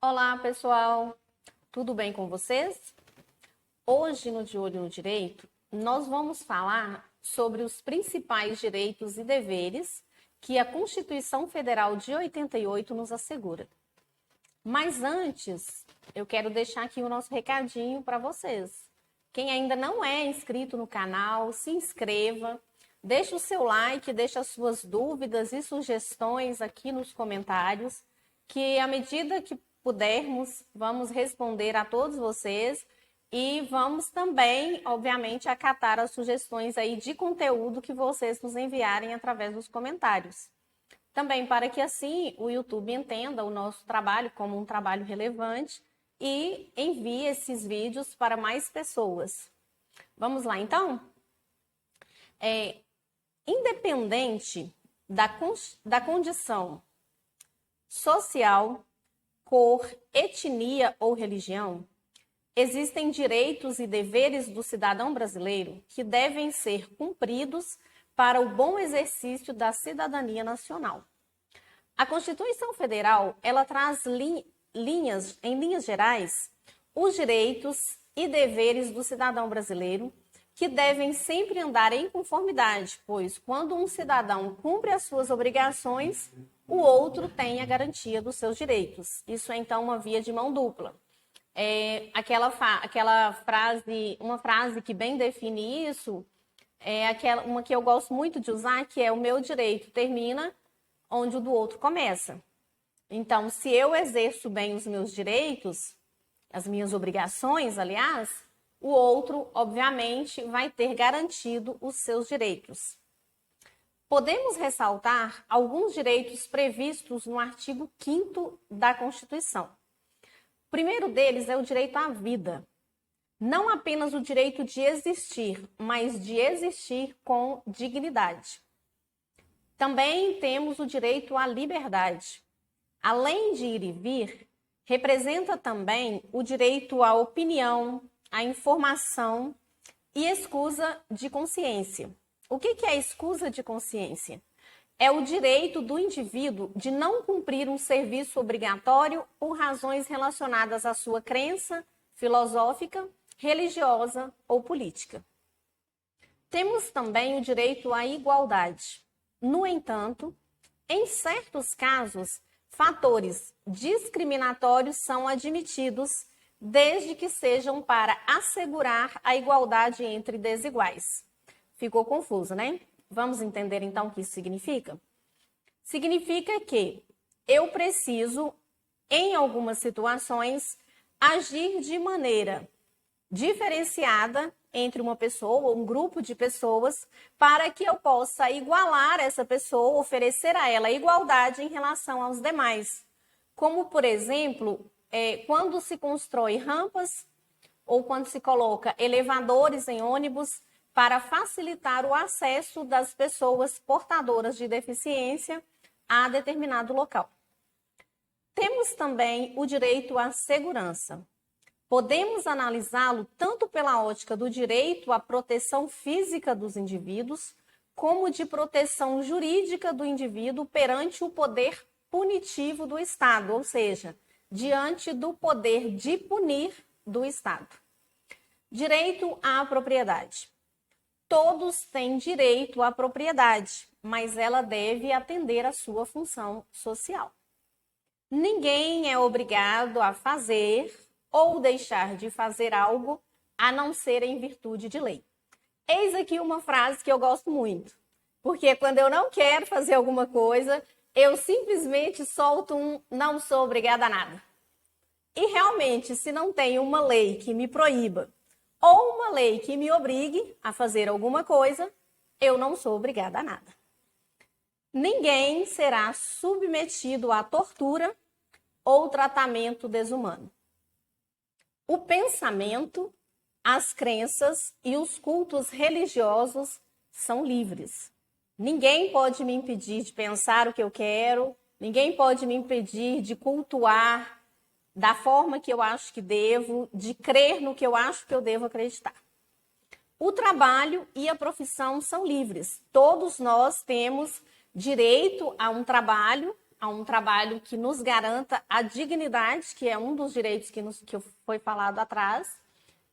Olá, pessoal! Tudo bem com vocês? Hoje, no De Olho no Direito, nós vamos falar sobre os principais direitos e deveres que a Constituição Federal de 88 nos assegura. Mas antes, eu quero deixar aqui o nosso recadinho para vocês. Quem ainda não é inscrito no canal, se inscreva, deixe o seu like, deixe as suas dúvidas e sugestões aqui nos comentários, que à medida que pudermos, vamos responder a todos vocês e vamos também, obviamente, acatar as sugestões aí de conteúdo que vocês nos enviarem através dos comentários. Também para que assim o YouTube entenda o nosso trabalho como um trabalho relevante e envie esses vídeos para mais pessoas. Vamos lá, então? Independente da condição social, cor, etnia ou religião, existem direitos e deveres do cidadão brasileiro que devem ser cumpridos para o bom exercício da cidadania nacional. A Constituição Federal, ela traz em linhas gerais, os direitos e deveres do cidadão brasileiro que devem sempre andar em conformidade, pois quando um cidadão cumpre as suas obrigações, o outro tem a garantia dos seus direitos. Isso é, então, uma via de mão dupla. Uma frase que bem define isso, uma que eu gosto muito de usar, que é: o meu direito termina onde o do outro começa. Então, se eu exerço bem os meus direitos, as minhas obrigações, aliás, o outro, obviamente, vai ter garantido os seus direitos. Podemos ressaltar alguns direitos previstos no artigo 5º da Constituição. O primeiro deles é o direito à vida. Não apenas o direito de existir, mas de existir com dignidade. Também temos o direito à liberdade. Além de ir e vir, representa também o direito à opinião, à informação e escusa de consciência. O que é escusa de consciência? É o direito do indivíduo de não cumprir um serviço obrigatório por razões relacionadas à sua crença filosófica, religiosa ou política. Temos também o direito à igualdade. No entanto, em certos casos, fatores discriminatórios são admitidos, desde que sejam para assegurar a igualdade entre desiguais. Ficou confuso, né? Vamos entender então o que isso significa? Significa que eu preciso, em algumas situações, agir de maneira diferenciada entre uma pessoa ou um grupo de pessoas para que eu possa igualar essa pessoa, oferecer a ela igualdade em relação aos demais. Como, por exemplo, quando se constrói rampas ou quando se coloca elevadores em ônibus para facilitar o acesso das pessoas portadoras de deficiência a determinado local. Temos também o direito à segurança. Podemos analisá-lo tanto pela ótica do direito à proteção física dos indivíduos, como de proteção jurídica do indivíduo perante o poder punitivo do Estado, ou seja, diante do poder de punir do Estado. Direito à propriedade. Todos têm direito à propriedade, mas ela deve atender à sua função social. Ninguém é obrigado a fazer ou deixar de fazer algo a não ser em virtude de lei. Eis aqui uma frase que eu gosto muito, porque quando eu não quero fazer alguma coisa, eu simplesmente solto um não sou obrigada a nada. E realmente, se não tem uma lei que me proíba ou uma lei que me obrigue a fazer alguma coisa, eu não sou obrigada a nada. Ninguém será submetido à tortura ou tratamento desumano. O pensamento, as crenças e os cultos religiosos são livres. Ninguém pode me impedir de pensar o que eu quero, ninguém pode me impedir de cultuar da forma que eu acho que devo, de crer no que eu acho que eu devo acreditar. O trabalho e a profissão são livres. Todos nós temos direito a um trabalho a um trabalho que nos garanta a dignidade, que é um dos direitos que foi falado atrás,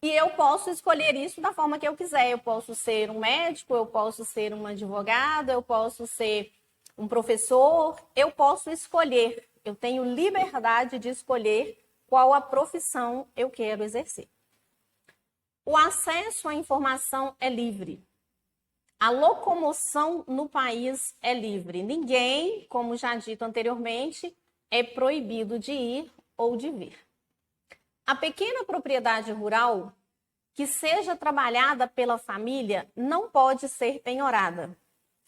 e eu posso escolher isso da forma que eu quiser. Eu posso ser um médico, eu posso ser uma advogada, eu posso ser um professor, eu posso escolher. Eu tenho liberdade de escolher qual a profissão eu quero exercer. O acesso à informação é livre. A locomoção no país é livre. Ninguém, como já dito anteriormente, é proibido de ir ou de vir. A pequena propriedade rural que seja trabalhada pela família não pode ser penhorada.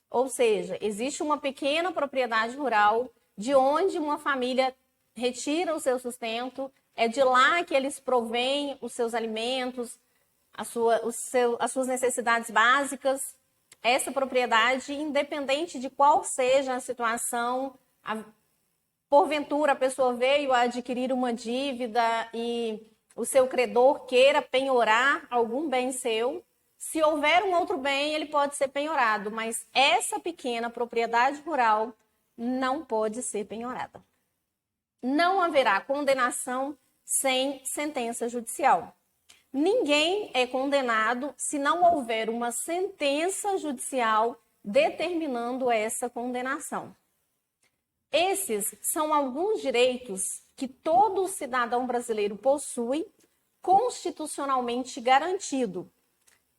Ou seja, existe uma pequena propriedade rural de onde uma família retira o seu sustento, é de lá que eles provêm os seus alimentos, as suas necessidades básicas. Essa propriedade, independente de qual seja a situação, porventura a pessoa veio a adquirir uma dívida e o seu credor queira penhorar algum bem seu, se houver um outro bem, ele pode ser penhorado, mas essa pequena propriedade rural não pode ser penhorada. Não haverá condenação sem sentença judicial. Ninguém é condenado se não houver uma sentença judicial determinando essa condenação. Esses são alguns direitos que todo cidadão brasileiro possui, constitucionalmente garantido,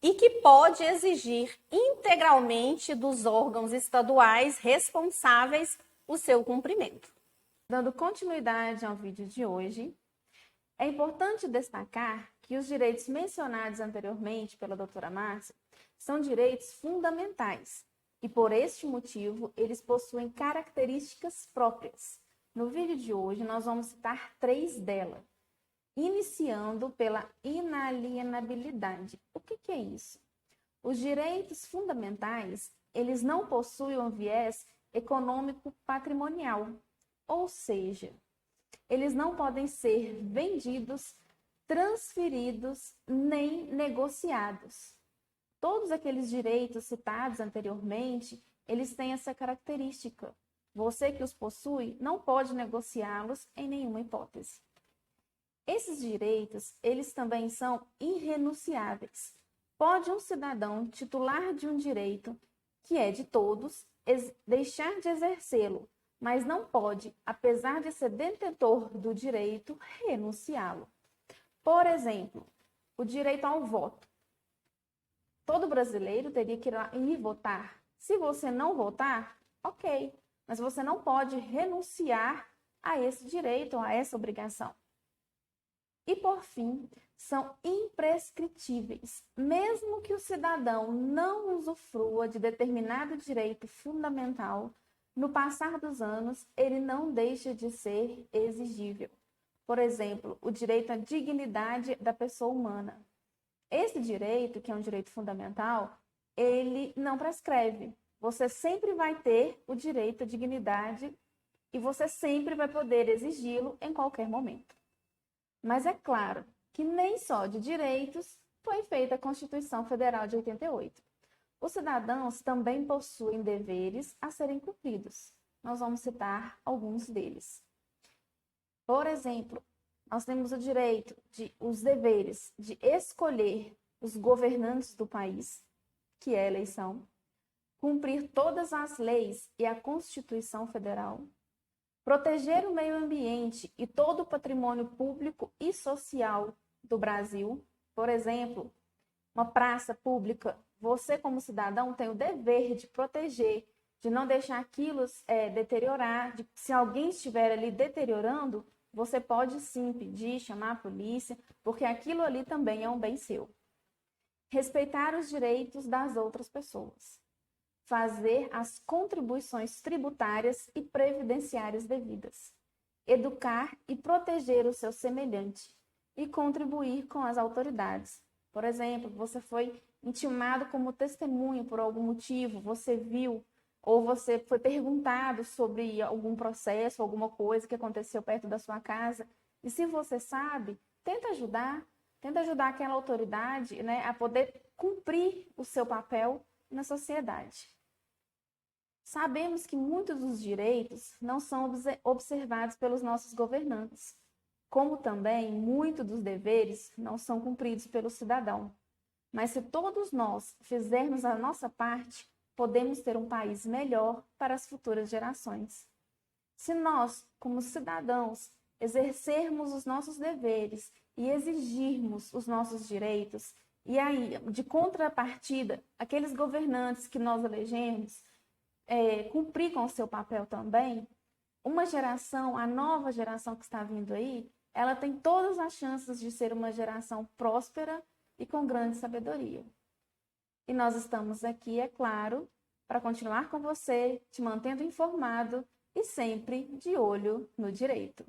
e que pode exigir integralmente dos órgãos estaduais responsáveis o seu cumprimento. Dando continuidade ao vídeo de hoje, é importante destacar que os direitos mencionados anteriormente pela doutora Márcia são direitos fundamentais e, por este motivo, eles possuem características próprias. No vídeo de hoje, nós vamos citar 3 delas, iniciando pela inalienabilidade. O que é isso? Os direitos fundamentais, eles não possuem um viés econômico patrimonial, ou seja, eles não podem ser vendidos, transferidos nem negociados. Todos aqueles direitos citados anteriormente, eles têm essa característica. Você que os possui não pode negociá-los em nenhuma hipótese. Esses direitos, eles também são irrenunciáveis. Pode um cidadão titular de um direito, que é de todos, deixar de exercê-lo, mas não pode, apesar de ser detentor do direito, renunciá-lo. Por exemplo, o direito ao voto. Todo brasileiro teria que ir votar. Se você não votar, ok, mas você não pode renunciar a esse direito, a essa obrigação. E, por fim, são imprescritíveis. Mesmo que o cidadão não usufrua de determinado direito fundamental, no passar dos anos, ele não deixa de ser exigível. Por exemplo, o direito à dignidade da pessoa humana. Esse direito, que é um direito fundamental, ele não prescreve. Você sempre vai ter o direito à dignidade e você sempre vai poder exigi-lo em qualquer momento. Mas é claro que nem só de direitos foi feita a Constituição Federal de 88. Os cidadãos também possuem deveres a serem cumpridos. Nós vamos citar alguns deles. Por exemplo, nós temos o direito os deveres de escolher os governantes do país, que é a eleição, cumprir todas as leis e a Constituição Federal, proteger o meio ambiente e todo o patrimônio público e social do Brasil. Por exemplo, uma praça pública, você como cidadão tem o dever de proteger, de não deixar aquilo deteriorar, se alguém estiver ali deteriorando, você pode sim pedir, chamar a polícia, porque aquilo ali também é um bem seu. Respeitar os direitos das outras pessoas. Fazer as contribuições tributárias e previdenciárias devidas. Educar e proteger o seu semelhante e contribuir com as autoridades. Por exemplo, você foi intimado como testemunha por algum motivo, você viu ou você foi perguntado sobre algum processo, alguma coisa que aconteceu perto da sua casa, e se você sabe, tenta ajudar aquela autoridade, né, a poder cumprir o seu papel na sociedade. Sabemos que muitos dos direitos não são observados pelos nossos governantes, como também muitos dos deveres não são cumpridos pelo cidadão. Mas se todos nós fizermos a nossa parte, podemos ter um país melhor para as futuras gerações. Se nós, como cidadãos, exercermos os nossos deveres e exigirmos os nossos direitos, e aí, de contrapartida, aqueles governantes que nós elegemos, cumprir com o seu papel também, uma geração, a nova geração que está vindo aí, ela tem todas as chances de ser uma geração próspera e com grande sabedoria. E nós estamos aqui, é claro, para continuar com você, te mantendo informado e sempre de olho no direito.